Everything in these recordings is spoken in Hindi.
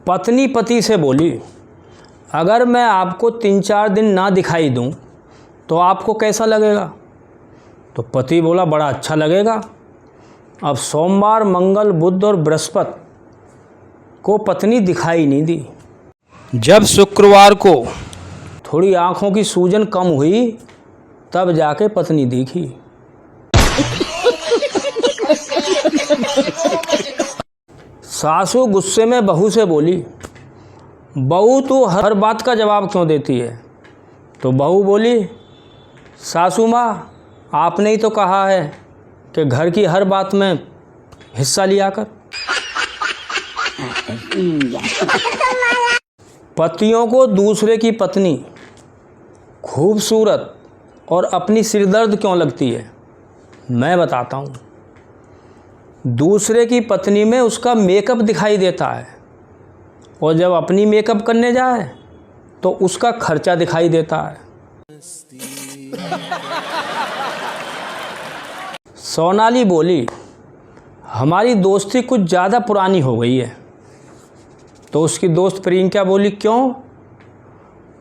पत्नी पति से बोली, अगर मैं आपको 3-4 दिन ना दिखाई दूं तो आपको कैसा लगेगा? तो पति बोला, बड़ा अच्छा लगेगा। अब सोमवार, मंगल, बुध और बृहस्पति को पत्नी दिखाई नहीं दी। जब शुक्रवार को थोड़ी आँखों की सूजन कम हुई तब जाके पत्नी दिखी। सासू गुस्से में बहू से बोली, बहू तू हर बात का जवाब क्यों देती है? तो बहू बोली, सासू माँ आपने ही तो कहा है कि घर की हर बात में हिस्सा लिया कर। पतियों को दूसरे की पत्नी खूबसूरत और अपनी सिरदर्द क्यों लगती है? मैं बताता हूँ। दूसरे की पत्नी में उसका मेकअप दिखाई देता है और जब अपनी मेकअप करने जाए तो उसका खर्चा दिखाई देता है। सोनाली बोली, हमारी दोस्ती कुछ ज़्यादा पुरानी हो गई है। तो उसकी दोस्त प्रियंका बोली, क्यों?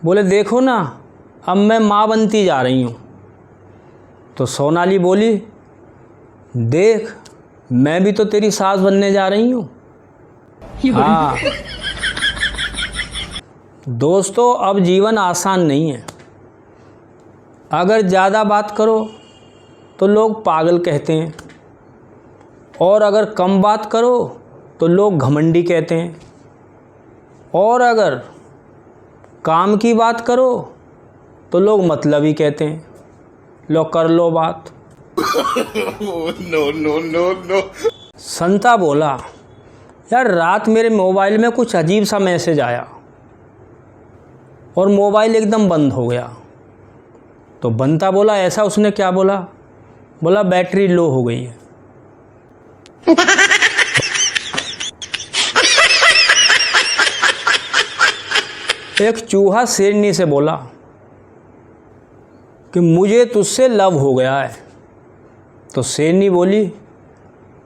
बोले, देखो ना अब मैं माँ बनती जा रही हूँ। तो सोनाली बोली, देख मैं भी तो तेरी सास बनने जा रही हूँ। हाँ दोस्तों, अब जीवन आसान नहीं है। अगर ज़्यादा बात करो तो लोग पागल कहते हैं और अगर कम बात करो तो लोग घमंडी कहते हैं और अगर काम की बात करो तो लोग मतलबी कहते हैं। लो कर लो बात। नो। संता बोला, यार रात मेरे मोबाइल में कुछ अजीब सा मैसेज आया और मोबाइल एकदम बंद हो गया। तो बंता बोला, ऐसा? उसने क्या बोला? बोला, बैटरी लो हो गई है। एक चूहा शेरनी से बोला कि मुझे तुझसे लव हो गया है। तो शेरनी बोली,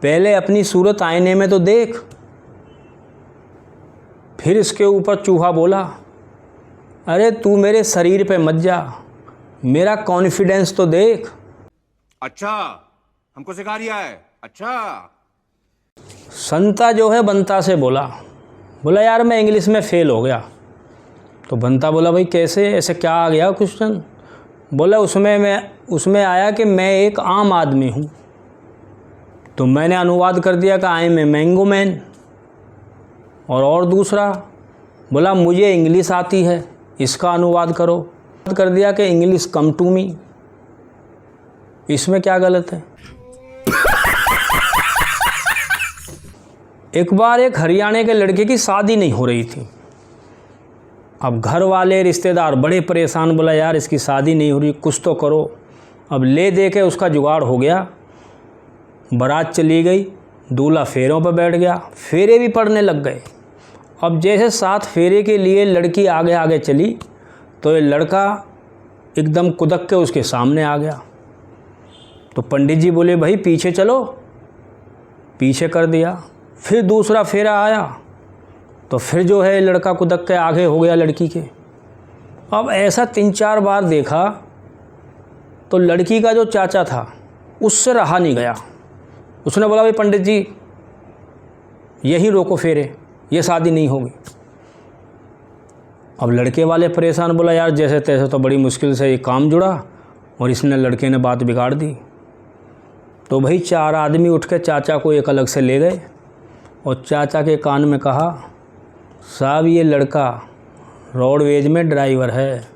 पहले अपनी सूरत आईने में तो देख। फिर इसके ऊपर चूहा बोला, अरे तू मेरे शरीर पे मत जा, मेरा कॉन्फिडेंस तो देख। अच्छा, हमको सिखा रिया है? अच्छा। संता जो है बंता से बोला, यार मैं इंग्लिश में फेल हो गया। तो बंता बोला, भाई कैसे, ऐसे क्या आ गया क्वेश्चन? बोला, उसमें आया कि मैं एक आम आदमी हूँ। तो मैंने अनुवाद कर दिया कि I am a mango man. और दूसरा बोला, मुझे इंग्लिश आती है, इसका अनुवाद करो। कर दिया कि इंग्लिश कम टू मी। इसमें क्या गलत है? एक बार एक हरियाणा के लड़के की शादी नहीं हो रही थी। अब घर वाले रिश्तेदार बड़े परेशान। बोला, यार इसकी शादी नहीं हो रही, कुछ तो करो। अब ले दे के उसका जुगाड़ हो गया। बारात चली गई, दूल्हा फेरों पर बैठ गया, फेरे भी पड़ने लग गए। अब जैसे 7 फेरे के लिए लड़की आगे आगे चली तो ये लड़का एकदम कुदक के उसके सामने आ गया। तो पंडित जी बोले, भाई पीछे चलो। पीछे कर दिया। फिर दूसरा फेरा आया तो फिर जो है लड़का कुदक के आगे हो गया लड़की के। अब ऐसा 3-4 बार देखा तो लड़की का जो चाचा था उससे रहा नहीं गया। उसने बोला, भाई पंडित जी यही रोको फेरे, ये शादी नहीं होगी। अब लड़के वाले परेशान। बोला, यार जैसे तैसे तो बड़ी मुश्किल से ये काम जुड़ा और इसने लड़के ने बात बिगाड़ दी। तो भाई 4 आदमी उठ के चाचा को एक अलग से ले गए और चाचा के कान में कहा, साहब ये लड़का रोडवेज में ड्राइवर है,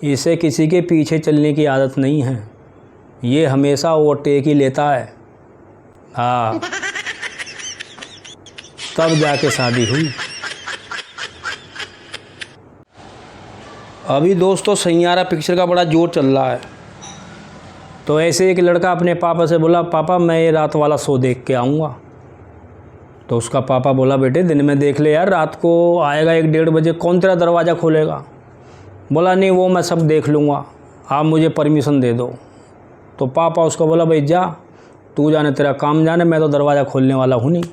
इसे किसी के पीछे चलने की आदत नहीं है, ये हमेशा ओवरटेक ही लेता है। हाँ तब जाके शादी हुई। अभी दोस्तों सैयारा पिक्चर का बड़ा जोर चल रहा है। तो ऐसे एक लड़का अपने पापा से बोला, पापा मैं ये रात वाला शो देख के आऊँगा। तो उसका पापा बोला, बेटे दिन में देख ले यार, रात को आएगा 1-1:30 बजे, कौन तेरा दरवाज़ा खोलेगा? बोला, नहीं वो मैं सब देख लूँगा, आप मुझे परमिशन दे दो। तो पापा उसको बोला, भाई जा तू जाने, तेरा काम जाने, मैं तो दरवाज़ा खोलने वाला हूँ नहीं।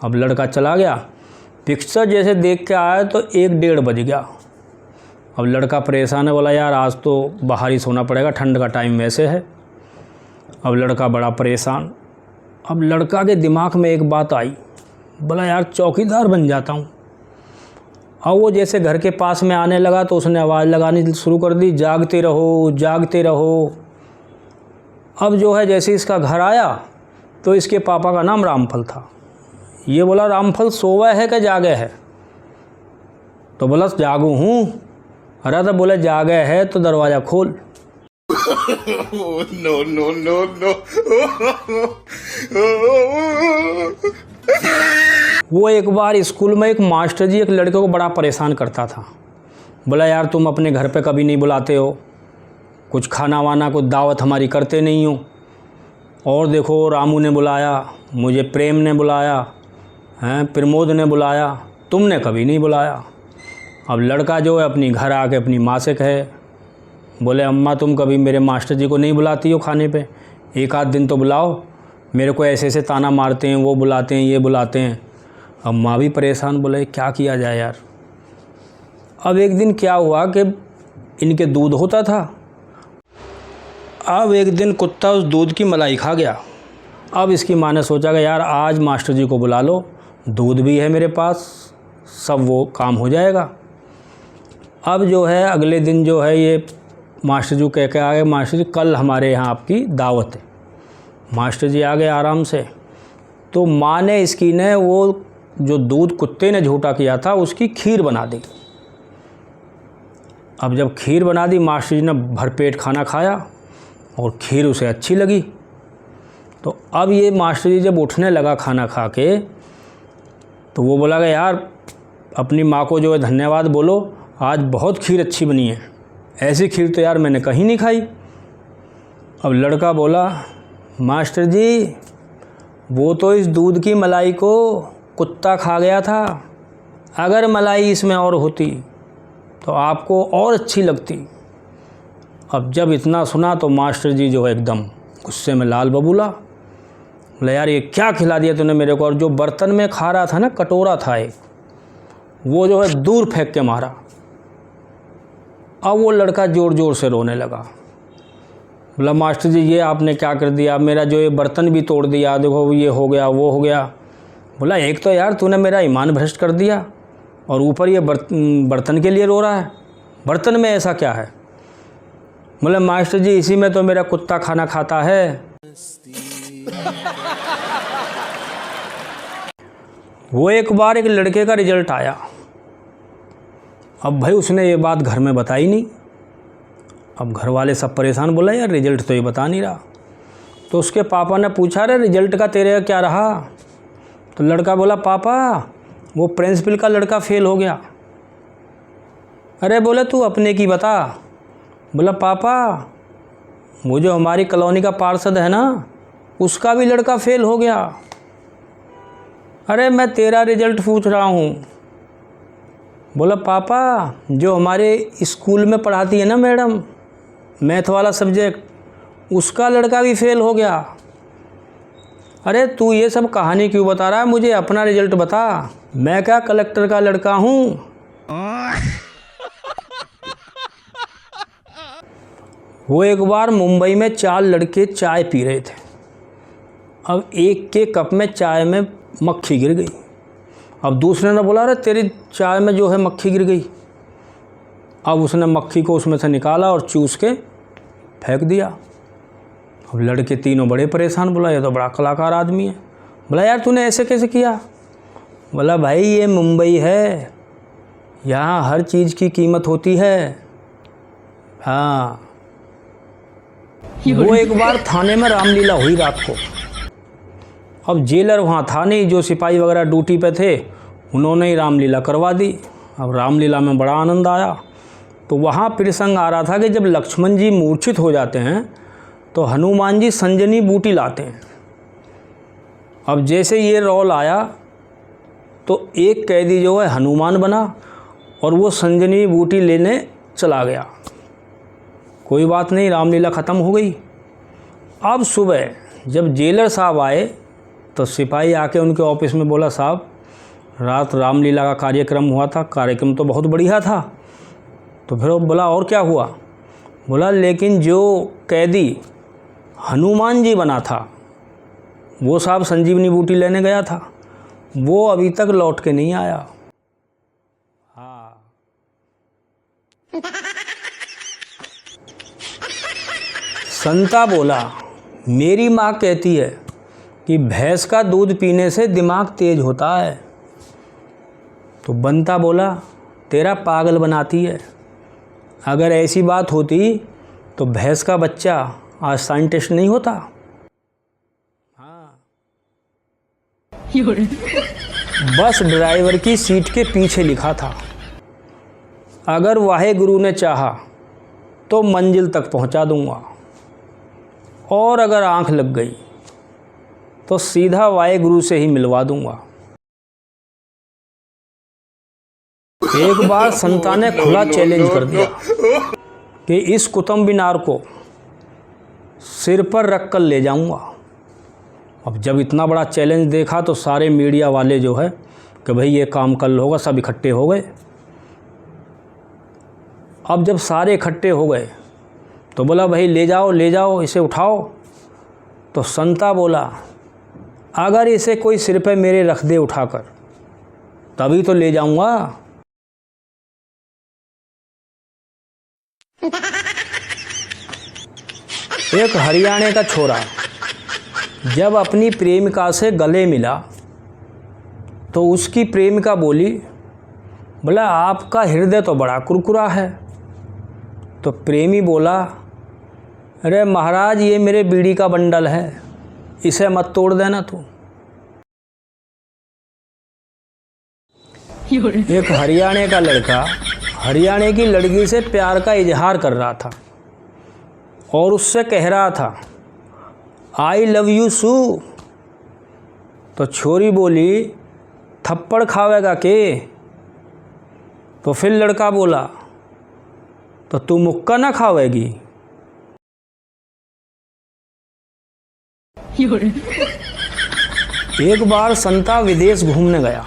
अब लड़का चला गया। पिक्चर जैसे देख के आया तो 1-1:30 बज गया। अब लड़का परेशान है, बोला यार आज तो बाहर ही सोना पड़ेगा, ठंड का टाइम वैसे है। अब लड़का बड़ा परेशान। अब लड़का के दिमाग में एक बात आई, बोला यार चौकीदार बन जाता हूँ। अब वो जैसे घर के पास में आने लगा तो उसने आवाज़ लगानी शुरू कर दी, जागते रहो जागते रहो। अब जो है जैसे इसका घर आया तो इसके पापा का नाम रामफल था। ये बोला रामफल सोवा है कि जागे है? तो बोला जागू हूँ। अरे तो बोले जागे है तो दरवाज़ा खोल। No no no no. वो एक बार स्कूल में एक मास्टर जी एक लड़के को बड़ा परेशान करता था। बोला यार तुम अपने घर पे कभी नहीं बुलाते हो, कुछ खाना वाना कुछ दावत हमारी करते नहीं हो। और देखो रामू ने बुलाया, मुझे प्रेम ने बुलाया, हैं प्रमोद ने बुलाया, तुमने कभी नहीं बुलाया। अब लड़का जो है अपनी घर आके अपनी माँ से कहे, बोले अम्मा तुम कभी मेरे मास्टर जी को नहीं बुलाती हो खाने पे, एक आध दिन तो बुलाओ, मेरे को ऐसे ऐसे ताना मारते हैं, वो बुलाते हैं ये बुलाते हैं। अब माँ भी परेशान, बोले क्या किया जाए यार। अब एक दिन क्या हुआ कि इनके दूध होता था। अब एक दिन कुत्ता उस दूध की मलाई खा गया। अब इसकी माँ ने सोचा कि यार आज मास्टर जी को बुला लो, दूध भी है मेरे पास, सब वो काम हो जाएगा। अब जो है अगले दिन जो है ये मास्टर जी कह के आ गए, मास्टर जी कल हमारे यहाँ आपकी दावत है। मास्टर जी आ गए आराम से। तो माँ ने इसकी ने वो जो दूध कुत्ते ने झूठा किया था उसकी खीर बना दी। अब जब खीर बना दी मास्टर जी ने भरपेट खाना खाया और खीर उसे अच्छी लगी। तो अब ये मास्टर जी जब उठने लगा खाना खा के तो वो बोला कि यार अपनी माँ को जो है धन्यवाद बोलो, आज बहुत खीर अच्छी बनी है, ऐसी खीर तो यार मैंने कहीं नहीं खाई। अब लड़का बोला मास्टर जी वो तो इस दूध की मलाई को कुत्ता खा गया था, अगर मलाई इसमें और होती तो आपको और अच्छी लगती। अब जब इतना सुना तो मास्टर जी जो है एकदम गुस्से में लाल बबूला। बोला यार ये क्या खिला दिया तूने मेरे को। और जो बर्तन में खा रहा था ना, कटोरा था एक, वो जो है दूर फेंक के मारा। अब वो लड़का ज़ोर ज़ोर से रोने लगा। बोला मास्टर जी ये आपने क्या कर दिया, मेरा जो ये बर्तन भी तोड़ दिया, देखो ये हो गया वो हो गया। बोला एक तो यार तूने मेरा ईमान भ्रष्ट कर दिया और ऊपर ये बर्तन के लिए रो रहा है, बर्तन में ऐसा क्या है। बोले मास्टर जी इसी में तो मेरा कुत्ता खाना खाता है। वो एक बार एक लड़के का रिजल्ट आया। अब भाई उसने ये बात घर में बताई नहीं। अब घर वाले सब परेशान, बोला यार रिजल्ट तो ये बता नहीं रहा। तो उसके पापा ने पूछा अरे रिजल्ट का तेरे क्या रहा। तो लड़का बोला पापा वो प्रिंसिपल का लड़का फेल हो गया। अरे बोले तू अपने की बता। बोला पापा वो जो हमारी कॉलोनी का पार्षद है ना, उसका भी लड़का फेल हो गया। अरे मैं तेरा रिजल्ट पूछ रहा हूँ। बोला पापा जो हमारे स्कूल में पढ़ाती है ना मैडम, मैथ वाला सब्जेक्ट, उसका लड़का भी फेल हो गया। अरे तू ये सब कहानी क्यों बता रहा है, मुझे अपना रिजल्ट बता, मैं क्या कलेक्टर का लड़का हूँ। वो एक बार मुंबई में 4 लड़के चाय पी रहे थे। अब एक के कप में चाय में मक्खी गिर गई। अब दूसरे ने बोला अरे तेरी चाय में जो है मक्खी गिर गई। अब उसने मक्खी को उसमें से निकाला और चूस के फेंक दिया। अब लड़के तीनों बड़े परेशान। बोला ये तो बड़ा कलाकार आदमी है। बोला यार तूने ऐसे कैसे किया। बोला भाई ये मुंबई है, यहाँ हर चीज़ की कीमत होती है। हाँ। वो एक बार थाने में रामलीला हुई रात को। अब जेलर वहाँ था नहीं, जो सिपाही वगैरह ड्यूटी पे थे उन्होंने ही रामलीला करवा दी। अब रामलीला में बड़ा आनंद आया। तो वहाँ प्रसंग आ रहा था कि जब लक्ष्मण जी मूर्छित हो जाते हैं तो हनुमान जी संजनी बूटी लाते हैं। अब जैसे ये रोल आया तो एक कैदी जो है हनुमान बना और वो संजनी बूटी लेने चला गया। कोई बात नहीं, रामलीला ख़त्म हो गई। अब सुबह जब जेलर साहब आए तो सिपाही आके उनके ऑफिस में बोला साहब रात रामलीला का कार्यक्रम हुआ था, कार्यक्रम तो बहुत बढ़िया था। तो फिर वो बोला और क्या हुआ? बोला लेकिन जो कैदी हनुमान जी बना था, वो साहब संजीवनी बूटी लेने गया था, वो अभी तक लौट के नहीं आया। हाँ, संता बोला मेरी माँ कहती है कि भैंस का दूध पीने से दिमाग तेज होता है। तो बंता बोला तेरा पागल बनाती है, अगर ऐसी बात होती तो भैंस का बच्चा आज साइंटिस्ट नहीं होता। हाँ, बस ड्राइवर की सीट के पीछे लिखा था, अगर वाहे गुरु ने चाहा तो मंजिल तक पहुंचा दूंगा, और अगर आंख लग गई तो सीधा वाहे गुरु से ही मिलवा दूंगा। एक बार संता ने खुला चैलेंज कर दिया कि इस कुतुब मीनार को सिर पर रख कर ले जाऊंगा। अब जब इतना बड़ा चैलेंज देखा तो सारे मीडिया वाले जो है कि भाई ये काम कल होगा, सब इकट्ठे हो गए। अब जब सारे इकट्ठे हो गए तो बोला भाई ले जाओ इसे उठाओ। तो संता बोला अगर इसे कोई सिर पे मेरे रख दे उठाकर तभी तो ले जाऊंगा। एक हरियाणा का छोरा जब अपनी प्रेमिका से गले मिला तो उसकी प्रेमिका बोली, बोला आपका हृदय तो बड़ा कुरकुरा है। तो प्रेमी बोला, अरे महाराज ये मेरे बीड़ी का बंडल है, इसे मत तोड़ देना तू। एक हरियाणा का लड़का हरियाणा की लड़की से प्यार का इजहार कर रहा था और उससे कह रहा था आई लव यू सू। तो छोरी बोली थप्पड़ खावेगा के? तो फिर लड़का बोला तो तू मुक्का ना खावेगी? एक बार संता विदेश घूमने गया।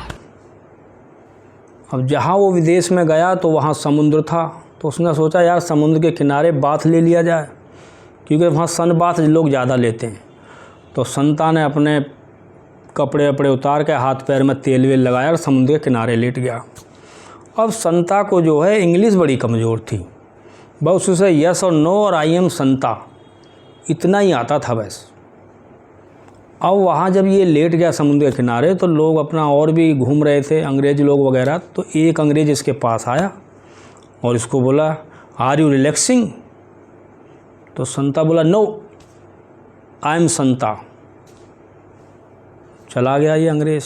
अब जहाँ वो विदेश में गया तो वहाँ समुद्र था, तो उसने सोचा यार समुद्र के किनारे बाथ ले लिया जाए, क्योंकि वहाँ सन बाथ लोग ज़्यादा लेते हैं। तो संता ने अपने कपड़े वपड़े उतार के हाथ पैर में तेल वेल लगाया और समुद्र के किनारे लेट गया। अब संता को जो है इंग्लिश बड़ी कमज़ोर थी, बस उसे यस और नो और आई एम संता इतना ही आता था बस। अब वहाँ जब ये लेट गया समुद्र के किनारे तो लोग अपना और भी घूम रहे थे, अंग्रेज़ लोग वगैरह। तो एक अंग्रेज़ इसके पास आया और इसको बोला आर यू रिलैक्सिंग? तो संता बोला नो आई एम संता। चला गया ये अंग्रेज़।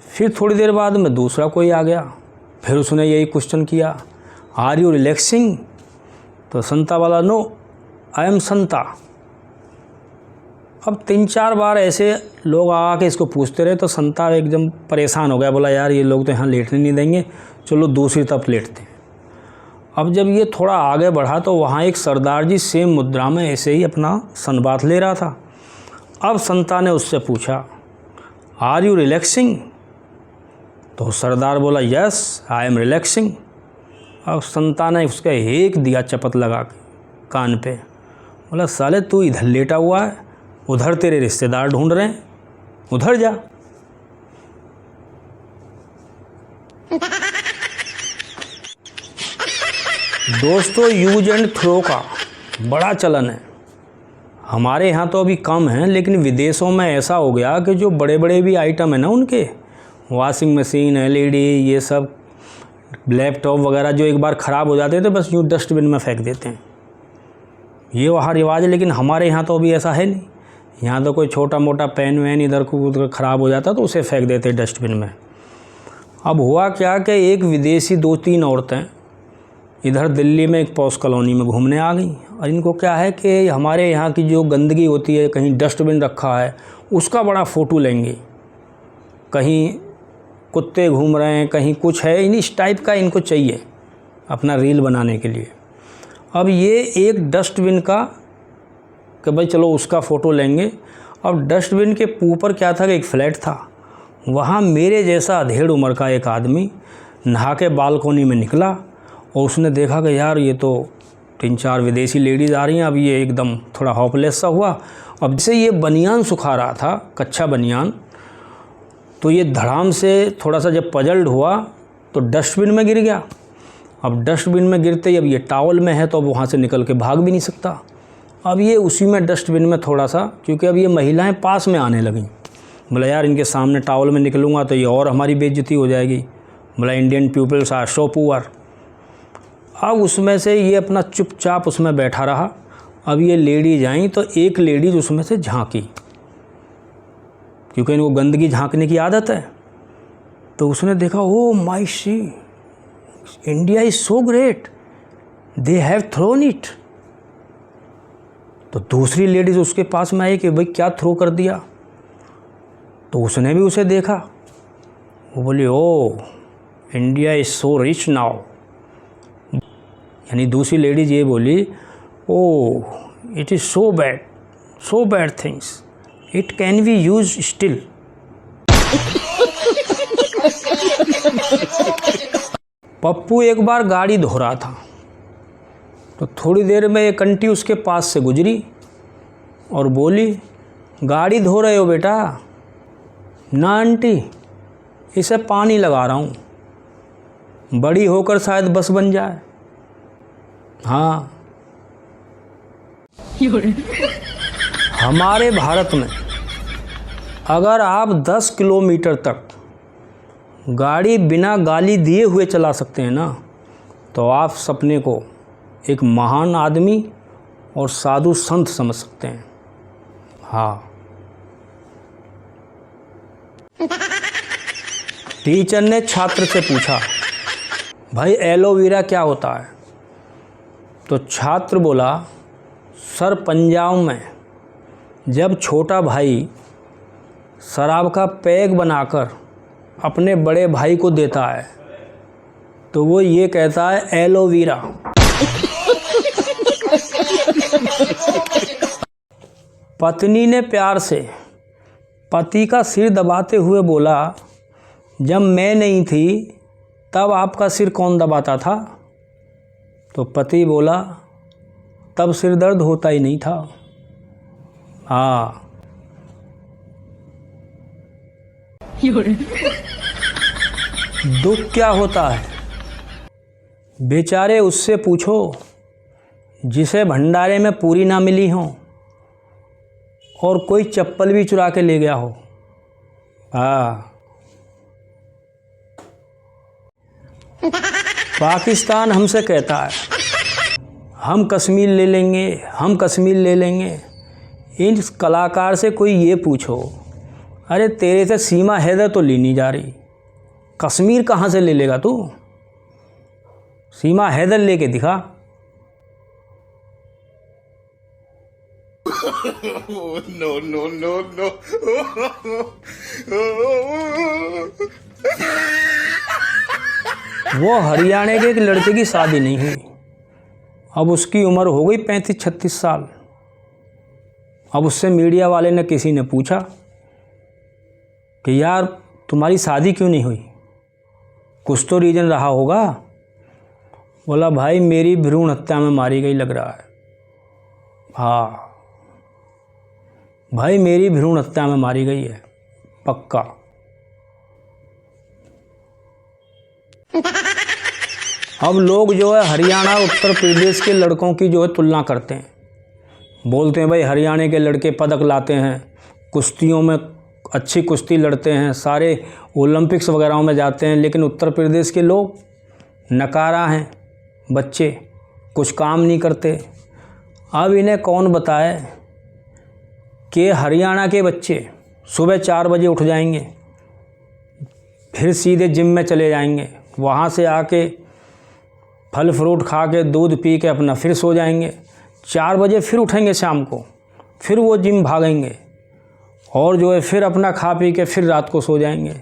फिर थोड़ी देर बाद में दूसरा कोई आ गया, फिर उसने यही क्वेश्चन किया आर यू रिलैक्सिंग? तो संता वाला नो आई एम संता। अब 3-4 बार ऐसे लोग आके इसको पूछते रहे तो संता एकदम परेशान हो गया, बोला यार ये लोग तो यहाँ लेटने नहीं देंगे, चलो दूसरी तरफ लेटते हैं। अब जब ये थोड़ा आगे बढ़ा तो वहाँ एक सरदार जी सेम मुद्रा में ऐसे ही अपना सनबाथ ले रहा था। अब संता ने उससे पूछा आर यू रिलैक्सिंग? तो सरदार बोला यस आई एम रिलैक्सिंग। अब संता ने उसका एक दिया चपत लगा के कान पे, बोला साले तू इधर लेटा हुआ है, उधर तेरे रिश्तेदार ढूंढ रहे हैं, उधर जा। दोस्तों यूज एंड थ्रो का बड़ा चलन है। हमारे यहाँ तो अभी कम है, लेकिन विदेशों में ऐसा हो गया कि जो बड़े बड़े भी आइटम है ना उनके, वॉशिंग मशीन, LED, ये सब लैपटॉप वगैरह जो एक बार ख़राब हो जाते थे बस यूँ डस्टबिन में फेंक देते हैं। ये वहाँ रिवाज है, लेकिन हमारे यहाँ तो अभी ऐसा है नहीं। यहाँ तो कोई छोटा मोटा पेन वैन इधर को उधर ख़राब हो जाता तो उसे फेंक देते डस्टबिन में। अब हुआ क्या कि एक विदेशी 2-3 औरतें इधर दिल्ली में एक पॉश कॉलोनी में घूमने आ गई, और इनको क्या है कि हमारे यहाँ की जो गंदगी होती है, कहीं डस्टबिन रखा है उसका बड़ा फ़ोटो लेंगे, कहीं कुत्ते घूम रहे हैं, कहीं कुछ है, इस टाइप का इनको चाहिए अपना रील बनाने के लिए। अब ये एक डस्टबिन का कि भाई चलो उसका फ़ोटो लेंगे। अब डस्टबिन के ऊपर क्या था कि एक फ्लैट था, वहाँ मेरे जैसा अधेड़ उम्र का एक आदमी नहा के बालकोनी में निकला और उसने देखा कि यार ये तो 3-4 विदेशी लेडीज़ आ रही हैं। अब ये एकदम थोड़ा हॉपलेस सा हुआ। अब जैसे ये बनियान सुखा रहा था, कच्चा बनियान, तो ये धड़ाम से थोड़ा सा जब पजल्ड हुआ तो डस्टबिन में गिर गया। अब डस्टबिन में गिरते ही अब ये टॉवल में है तो अब वहाँ से निकल के भाग भी नहीं सकता। अब ये उसी में डस्टबिन में थोड़ा सा, क्योंकि अब ये महिलाएं पास में आने लगीं, बोला यार इनके सामने टॉवल में निकलूँगा तो ये और हमारी बेइज्जती हो जाएगी। बोला Indian peoples are so poor. अब उसमें से ये अपना चुपचाप उसमें बैठा रहा। अब ये लेडीज आई तो एक लेडीज उसमें से झांकी, क्योंकि इनको गंदगी झांकने की आदत है। तो उसने देखा, oh my she, India is so great, they have thrown it. तो दूसरी लेडीज़ उसके पास में आई कि भाई क्या थ्रो कर दिया। तो उसने भी उसे देखा। वो बोली, oh India is so rich now. यानी दूसरी लेडीज ये बोली, oh it is so bad things, it can be use still. Pappu एक बार गाड़ी धो रहा था तो थोड़ी देर में एक आंटी उसके पास से गुजरी और बोली, गाड़ी धो रहे हो बेटा? ना आंटी, इसे पानी लगा रहा हूँ, बड़ी होकर शायद बस बन जाए। हाँ, हमारे भारत में अगर आप 10 किलोमीटर तक गाड़ी बिना गाली दिए हुए चला सकते हैं ना, तो आप सपने को एक महान आदमी और साधु संत समझ सकते हैं। हाँ। टीचर ने छात्र से पूछा, भाई एलोवेरा क्या होता है? तो छात्र बोला, सर पंजाब में जब छोटा भाई शराब का पैक बनाकर अपने बड़े भाई को देता है तो वो ये कहता है एलोवेरा। पत्नी ने प्यार से पति का सिर दबाते हुए बोला, जब मैं नहीं थी तब आपका सिर कौन दबाता था? तो पति बोला, तब सिर दर्द होता ही नहीं था। हाँ। दुख क्या होता है बेचारे उससे पूछो जिसे भंडारे में पूरी ना मिली हो और कोई चप्पल भी चुरा के ले गया हो। हाँ। पाकिस्तान हमसे कहता है, हम कश्मीर ले लेंगे, हम कश्मीर ले लेंगे। इन कलाकार से कोई ये पूछो, अरे तेरे से सीमा हैदर तो ली नहीं जा रही, कश्मीर कहाँ से ले लेगा तू? सीमा हैदर लेके दिखा। No no no no. वो हरियाणा के एक लड़के की शादी नहीं हुई। अब उसकी उम्र हो गई 35-36 साल। अब उससे मीडिया वाले ने किसी ने पूछा कि यार तुम्हारी शादी क्यों नहीं हुई, कुछ तो रीज़न रहा होगा। बोला, भाई मेरी भ्रूण हत्या में मारी गई लग रहा है। हाँ भाई, मेरी भ्रूण हत्या में मारी गई है पक्का। अब लोग जो है हरियाणा उत्तर प्रदेश के लड़कों की जो है तुलना करते हैं, बोलते हैं भाई हरियाणा के लड़के पदक लाते हैं, कुश्तियों में अच्छी कुश्ती लड़ते हैं, सारे ओलंपिक्स वगैरह में जाते हैं, लेकिन उत्तर प्रदेश के लोग नकारा हैं, बच्चे कुछ काम नहीं करते। अब इन्हें कौन बताए कि हरियाणा के बच्चे सुबह 4 बजे उठ जाएंगे, फिर सीधे जिम में चले जाएंगे, वहाँ से आके फल फ्रूट खा के दूध पी के अपना फिर सो जाएंगे, 4 बजे फिर उठेंगे शाम को, फिर वो जिम भागेंगे और जो है फिर अपना खा पी के फिर रात को सो जाएंगे।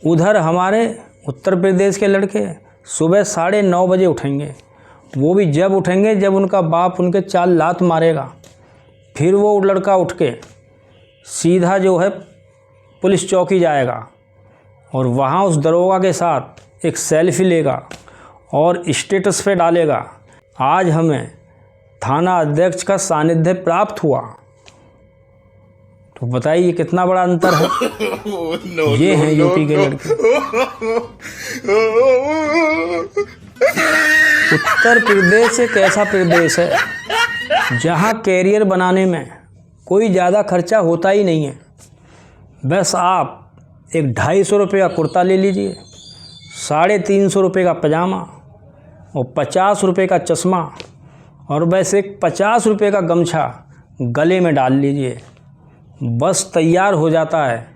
उधर हमारे उत्तर प्रदेश के लड़के सुबह 9:30 बजे उठेंगे, वो भी जब उठेंगे जब उनका बाप उनके 4 लात मारेगा, फिर वो लड़का उठ के सीधा जो है पुलिस चौकी जाएगा और वहाँ उस दरोगा के साथ एक सेल्फी लेगा और स्टेटस पे डालेगा, आज हमें थाना अध्यक्ष का सानिध्य प्राप्त हुआ। तो बताइए कितना बड़ा अंतर है। ये हैं यूपी के लड़के। उत्तर प्रदेश एक ऐसा प्रदेश है जहाँ कैरियर बनाने में कोई ज़्यादा खर्चा होता ही नहीं है। बस आप एक 250 रुपये का कुर्ता ले लीजिए, 350 रुपये का पजामा और 50 रुपये का चश्मा और बस एक 50 रुपये का गमछा गले में डाल लीजिए, बस तैयार हो जाता है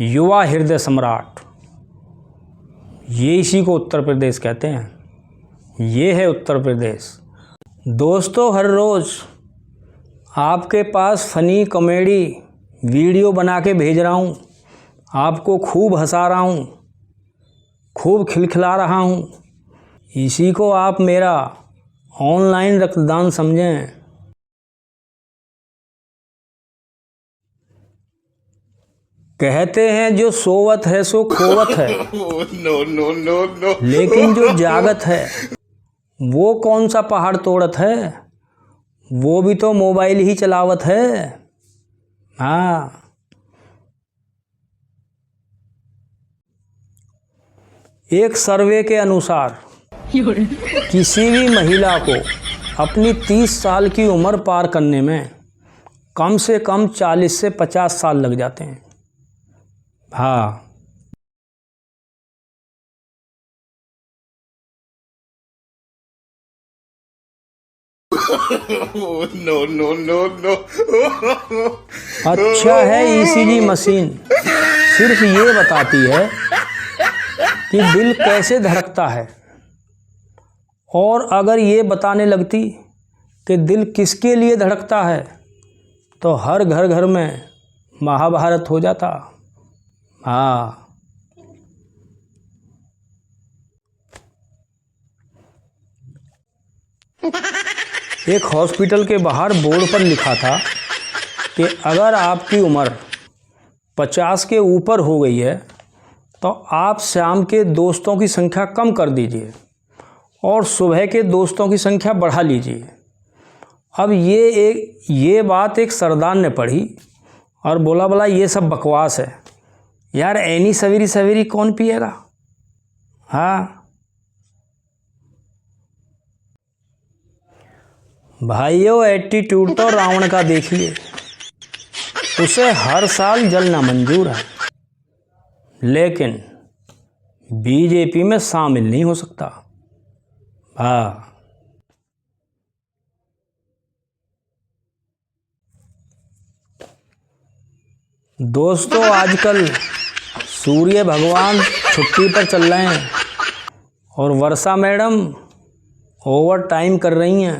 युवा हृदय सम्राट। ये इसी को उत्तर प्रदेश कहते हैं। ये है उत्तर प्रदेश। दोस्तों, हर रोज़ आपके पास फ़नी कॉमेडी वीडियो बना के भेज रहा हूँ, आपको खूब हंसा रहा हूँ, खूब खिलखिला रहा हूँ। इसी को आप मेरा ऑनलाइन रक्तदान समझें। कहते हैं जो सोवत है सो खोवत है। No. लेकिन जो जागत है वो कौन सा पहाड़ तोड़त है, वो भी तो मोबाइल ही चलावत है। हाँ, एक सर्वे के अनुसार किसी भी महिला को अपनी 30 साल की उम्र पार करने में कम से कम 40 से 50 साल लग जाते हैं। हाँ, No. अच्छा है ईसीजी मशीन सिर्फ ये बताती है कि दिल कैसे धड़कता है, और अगर ये बताने लगती कि दिल किसके लिए धड़कता है तो हर घर घर में महाभारत हो जाता। हाँ, एक हॉस्पिटल के बाहर बोर्ड पर लिखा था कि अगर आपकी उम्र 50 के ऊपर हो गई है तो आप शाम के दोस्तों की संख्या कम कर दीजिए और सुबह के दोस्तों की संख्या बढ़ा लीजिए। अब ये बात एक सरदार ने पढ़ी और बोला ये सब बकवास है यार, ऐनी सवेरी सवेरी कौन पिएगा। हाँ भाइयों, एटीट्यूड तो रावण का देखिए, उसे हर साल जलना मंजूर है लेकिन बीजेपी में शामिल नहीं हो सकता। हाँ, दोस्तों, आजकल सूर्य भगवान छुट्टी पर चल रहे हैं और वर्षा मैडम ओवर टाइम कर रही हैं।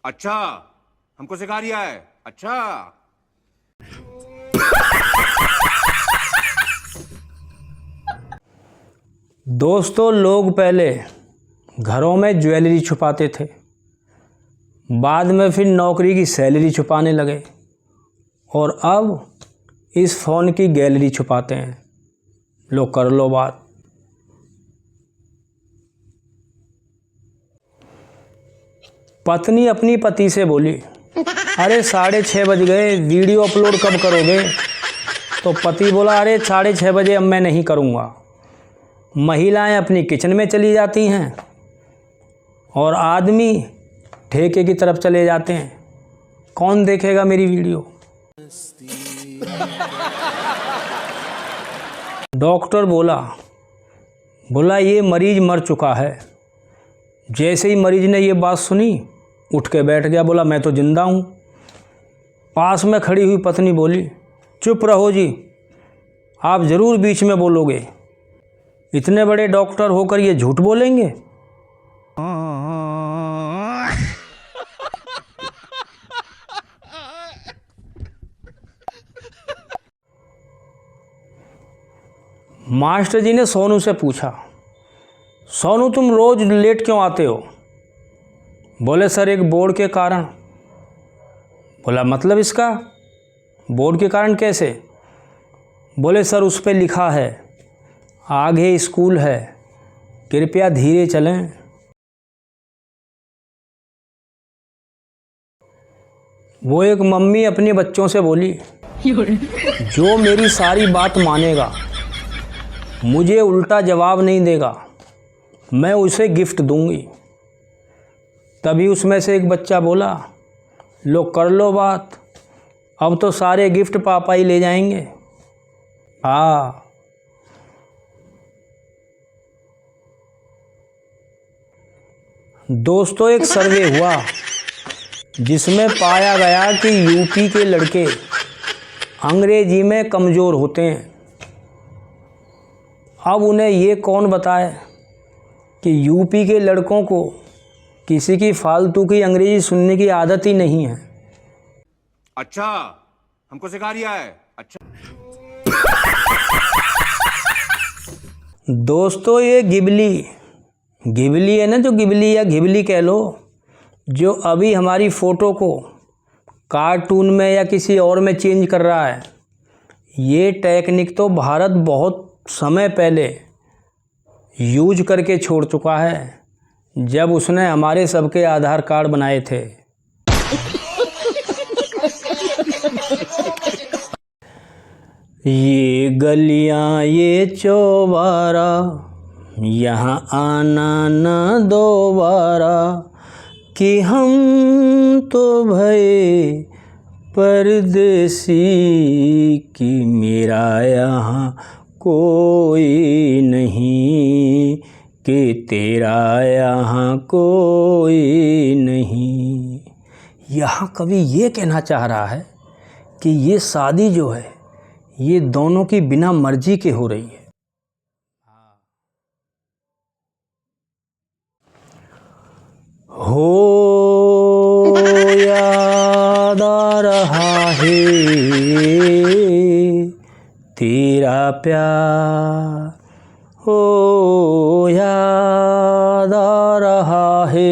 अच्छा, हमको सिखा रिया है। अच्छा, दोस्तों, लोग पहले घरों में ज्वेलरी छुपाते थे, बाद में फिर नौकरी की सैलरी छुपाने लगे और अब इस फ़ोन की गैलरी छुपाते हैं। लो कर लो बात। पत्नी अपनी पति से बोली, अरे 6:30 बज गए, वीडियो अपलोड कब करोगे? तो पति बोला, अरे 6:30 बजे अब मैं नहीं करूँगा। महिलाएं अपनी किचन में चली जाती हैं और आदमी ठेके की तरफ चले जाते हैं। कौन देखेगा मेरी वीडियो? डॉक्टर बोला ये मरीज मर चुका है। जैसे ही मरीज ने ये बात सुनी, उठ के बैठ गया, बोला मैं तो जिंदा हूँ। पास में खड़ी हुई पत्नी बोली, चुप रहो जी, आप ज़रूर बीच में बोलोगे। इतने बड़े डॉक्टर होकर ये झूठ बोलेंगे? मास्टर जी ने सोनू से पूछा, सोनू तुम रोज़ लेट क्यों आते हो? बोले सर एक बोर्ड के कारण। बोला मतलब इसका? बोर्ड के कारण कैसे? बोले सर उस पे लिखा है आगे स्कूल है, कृपया धीरे चलें। वो एक मम्मी अपने बच्चों से बोली, जो मेरी सारी बात मानेगा, मुझे उल्टा जवाब नहीं देगा, मैं उसे गिफ्ट दूंगी। तभी उसमें से एक बच्चा बोला, लो कर लो बात, अब तो सारे गिफ्ट पापा ही ले जाएंगे। हाँ, दोस्तों एक सर्वे हुआ जिसमें पाया गया कि यूपी के लड़के अंग्रेजी में कमज़ोर होते हैं। अब उन्हें ये कौन बताए कि यूपी के लड़कों को किसी की फालतू की अंग्रेजी सुनने की आदत ही नहीं है। अच्छा, हमको सिखा रिया है। अच्छा दोस्तों ये गिबली है ना, जो गिबली या घिबली कह लो, जो अभी हमारी फ़ोटो को कार्टून में या किसी और में चेंज कर रहा है, ये टेक्निक तो भारत बहुत समय पहले यूज करके छोड़ चुका है, जब उसने हमारे सबके आधार कार्ड बनाए थे। ये गलियां ये चौबारा, यहाँ आना ना दोबारा, कि हम तो भये परदेसी, कि मेरा यहाँ कोई नहीं, कि तेरा यहाँ कोई नहीं। यहाँ कवि ये कहना चाह रहा है कि ये शादी जो है ये दोनों की बिना मर्जी के हो रही है। हो याद आ रहा है तेरा प्यार, हो याद आ रहा है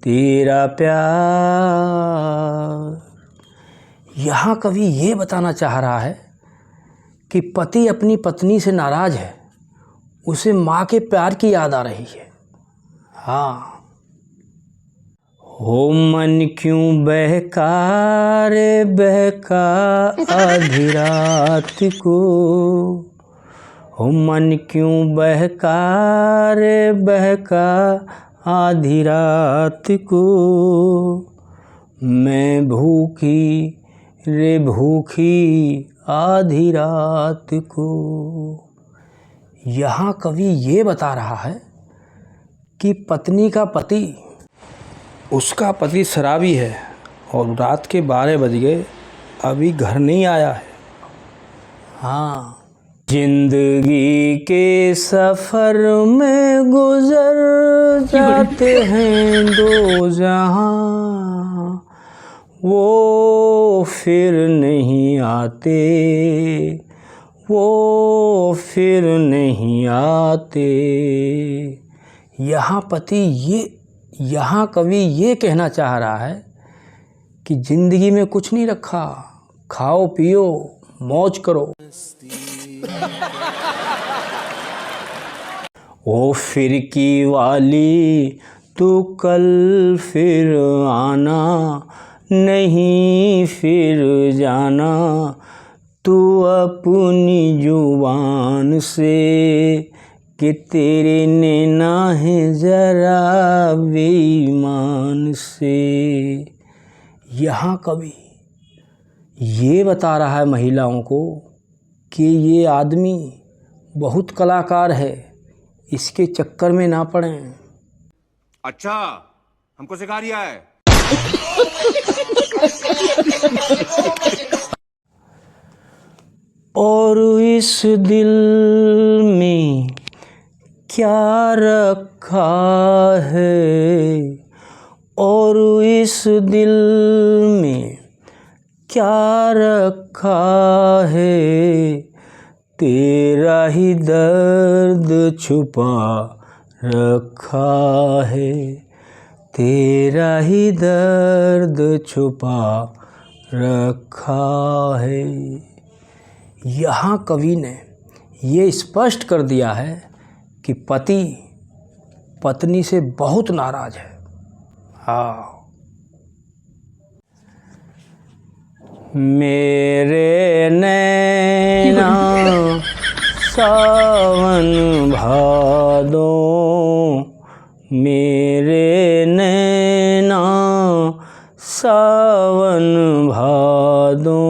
तेरा प्यार। यहाँ कवि ये बताना चाह रहा है कि पति अपनी पत्नी से नाराज़ है, उसे माँ के प्यार की याद आ रही है। हाँ, हो मन क्यों बहका रे बहका आधी रात को, हो मन क्यों बहका रे बहका आधी रात को, मैं भूखी रे भूखी आधी रात को। यहाँ कवि ये बता रहा है कि पत्नी का पति, उसका पति शराबी है और रात के 12 बज गए, अभी घर नहीं आया है। हाँ, जिंदगी के सफ़र में गुजर जाते हैं दो जहां, वो फिर नहीं आते, वो फिर नहीं आते। यहाँ कवि ये कहना चाह रहा है कि ज़िंदगी में कुछ नहीं रखा, खाओ पियो मौज करो। ओ फिरकी वाली तू कल फिर आना, नहीं फिर जाना, तू अपनी जुबान से, कि तेरे नैना है जरा बेईमान से। यहाँ कवि ये बता रहा है महिलाओं को कि ये आदमी बहुत कलाकार है, इसके चक्कर में ना पड़ें। अच्छा, हमको सिखा रिया है। और इस दिल में क्या रखा है, और इस दिल में क्या रखा है, तेरा ही दर्द छुपा रखा है, तेरा ही दर्द छुपा रखा है। यहाँ कवि ने ये स्पष्ट कर दिया है कि पति पत्नी से बहुत नाराज है। हाँ, मेरे नैना सावन भादो, मेरे नैना सावन भादो।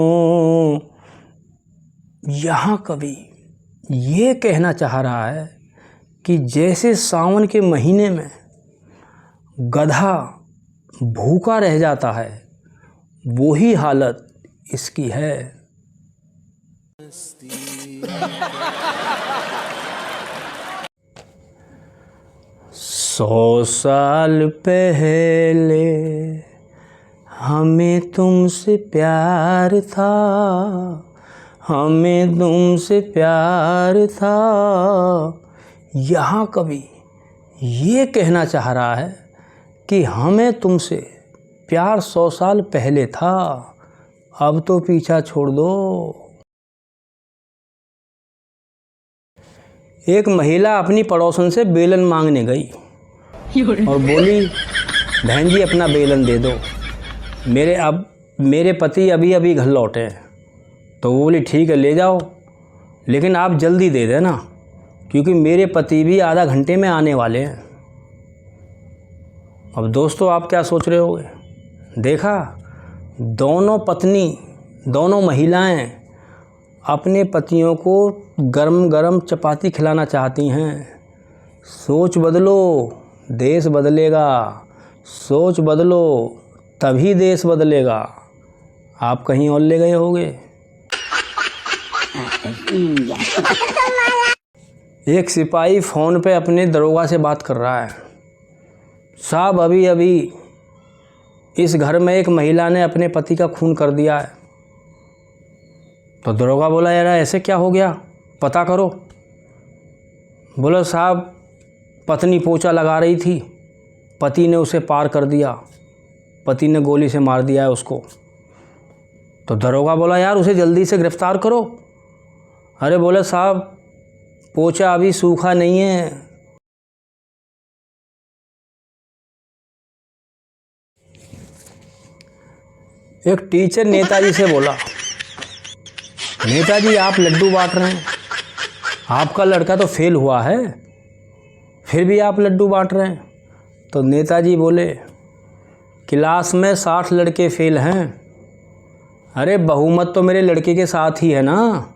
यहाँ कवि ये कहना चाह रहा है कि जैसे सावन के महीने में गधा भूखा रह जाता है, वही हालत इसकी है। 100 साल पहले हमें तुमसे प्यार था, हमें तुमसे प्यार था। यहाँ कवि ये कहना चाह रहा है कि हमें तुमसे प्यार 100 साल पहले था, अब तो पीछा छोड़ दो। एक महिला अपनी पड़ोसन से बेलन मांगने गई और बोली, बहन जी अपना बेलन दे दो, मेरे पति अभी अभी घर लौटे हैं। तो वो बोली ठीक है ले जाओ, लेकिन आप जल्दी दे देना क्योंकि मेरे पति भी आधा घंटे में आने वाले हैं। अब दोस्तों आप क्या सोच रहे होगे, देखा दोनों महिलाएं अपने पतियों को गरम गरम चपाती खिलाना चाहती हैं। सोच बदलो, देश बदलेगा। सोच बदलो, तभी देश बदलेगा। आप कहीं और ले गए होगे। एक सिपाही फ़ोन पे अपने दरोगा से बात कर रहा है, साहब अभी अभी इस घर में एक महिला ने अपने पति का खून कर दिया है। तो दरोगा बोला, यार ऐसे क्या हो गया, पता करो। बोला साहब पत्नी पोछा लगा रही थी, पति ने उसे पार कर दिया, पति ने गोली से मार दिया है उसको। तो दरोगा बोला, यार उसे जल्दी से गिरफ्तार करो। अरे बोले साहब पोछा अभी सूखा नहीं है। एक टीचर नेताजी से बोला, नेताजी आप लड्डू बांट रहे हैं, आपका लड़का तो फेल हुआ है, फिर भी आप लड्डू बांट रहे हैं। तो नेताजी बोले, क्लास में 60 लड़के फेल हैं, अरे बहुमत तो मेरे लड़के के साथ ही है ना।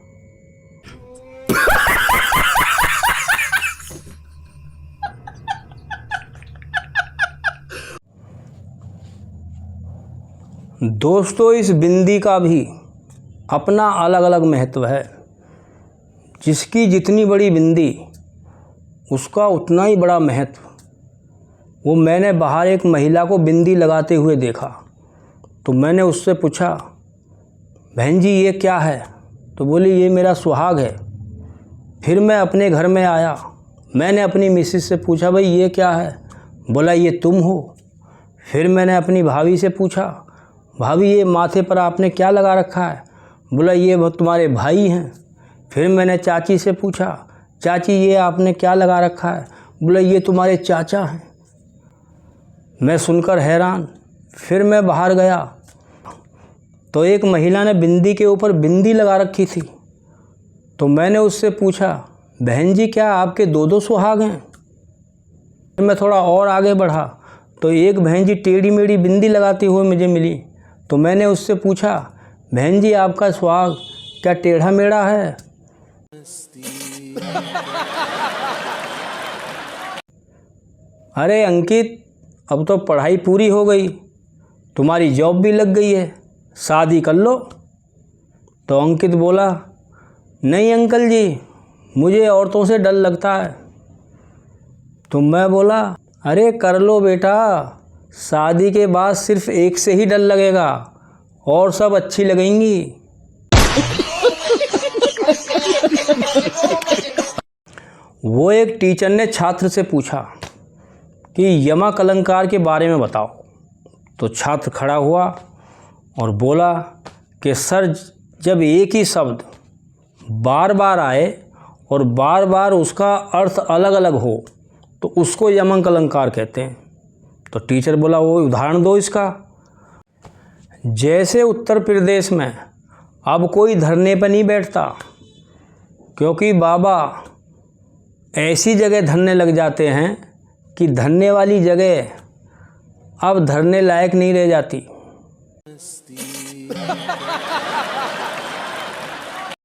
दोस्तों इस बिंदी का भी अपना अलग अलग महत्व है। जिसकी जितनी बड़ी बिंदी उसका उतना ही बड़ा महत्व। वो मैंने बाहर एक महिला को बिंदी लगाते हुए देखा, तो मैंने उससे पूछा, बहन जी ये क्या है? तो बोली ये मेरा सुहाग है। फिर मैं अपने घर में आया, मैंने अपनी मिसेस से पूछा, भाई ये क्या है? बोला ये तुम हो। फिर मैंने अपनी भाभी से पूछा, भाभी ये माथे पर आपने क्या लगा रखा है? बोला ये तुम्हारे भाई हैं। फिर मैंने चाची से पूछा, चाची ये आपने क्या लगा रखा है? बोला ये तुम्हारे चाचा हैं। मैं सुनकर हैरान। फिर मैं बाहर गया तो एक महिला ने बिंदी के ऊपर बिंदी लगा रखी थी। तो मैंने उससे पूछा, बहन जी क्या आपके 2-2 सुहाग हैं? फिर मैं थोड़ा और आगे बढ़ा तो एक बहन जी टेढ़ी मेढ़ी बिंदी लगाती हुई मुझे मिली। तो मैंने उससे पूछा, बहन जी आपका सुहाग क्या टेढ़ा मेढ़ा है? अरे अंकित अब तो पढ़ाई पूरी हो गई, तुम्हारी जॉब भी लग गई है, शादी कर लो। तो अंकित बोला, नहीं अंकल जी मुझे औरतों से डर लगता है। तो मैं बोला, अरे कर लो बेटा, शादी के बाद सिर्फ एक से ही डर लगेगा और सब अच्छी लगेंगी। वो एक टीचर ने छात्र से पूछा कि यमक अलंकार के बारे में बताओ। तो छात्र खड़ा हुआ और बोला कि सर जब एक ही शब्द बार बार आए और बार बार उसका अर्थ अलग अलग हो तो उसको यमक अलंकार कहते हैं। तो टीचर बोला वो उदाहरण दो इसका। जैसे उत्तर प्रदेश में अब कोई धरने पर नहीं बैठता, क्योंकि बाबा ऐसी जगह धरने लग जाते हैं कि धरने वाली जगह अब धरने लायक नहीं रह जाती।